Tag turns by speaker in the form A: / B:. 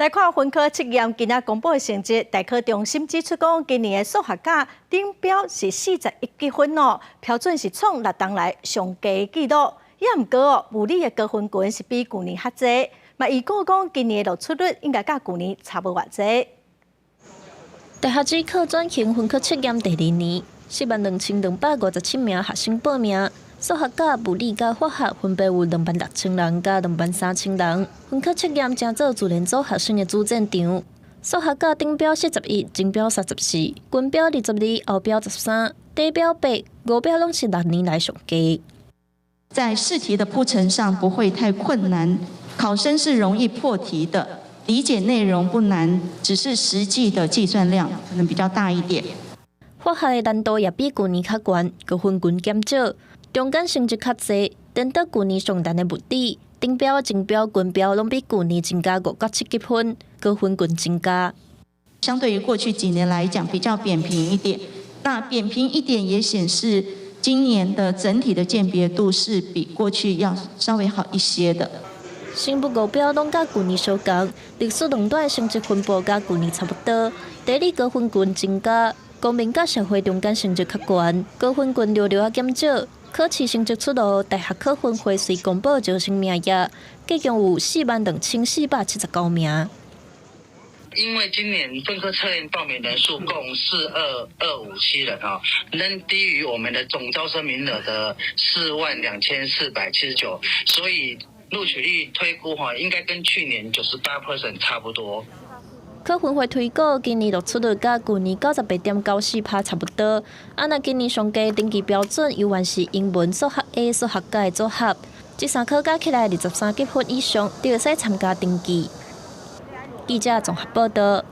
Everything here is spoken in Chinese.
A: 来看分科测验今仔公布的成绩，大考中心指出讲，今年的数学甲顶标是41积分哦，标准是创6年来上低纪录。也毋过哦，物理的高分群是比去年较侪，嘛预估讲今年的录取率应该甲去年差不偌侪。
B: 大学指考转型分科测验第2年，42257名学生报名。数学甲物理甲化学分别有26000人甲23000人。分科测验正做自然组学生的主战场。数学甲顶标41，前标34，均标22，后标13，底标8，5标拢是6年来上低。
C: 在试题的铺陈上不会太困难，考生是容易破题的，理解内容不难，只是实际的计算量可能比较大一点。
B: 化学的难度也比去年较悬，高分群减少。中间成绩较侪，等到去年上难的物理，顶标、前标、均标拢比去年增加5到7积分，高分群增加。
C: 相对于过去几年来讲，比较扁平一点。那扁平一点也显示，今年的整体的鉴别度是比过去要稍微好一些的。
B: 生物5标拢甲去年相同，历史两段成绩分布甲去年差不多，地理高分群增加，公民甲社会中间成绩较悬，高分群略略减少。考试成绩出炉，大学考分会随公布招生名额，计共有42479名。
D: 因为今年分科测验报名人数共42257人哈，仍低于我们的总招生名额的42479，所以录取率推估哈，应该跟去年98% 差不多。
B: 考分会推估，今年录取率甲去年98.94%差不多。若今年上低登记标准犹原是英文、数学 A、数学甲的组合，这3科加起来23积分以上，就会使参加登记。记者综合报道。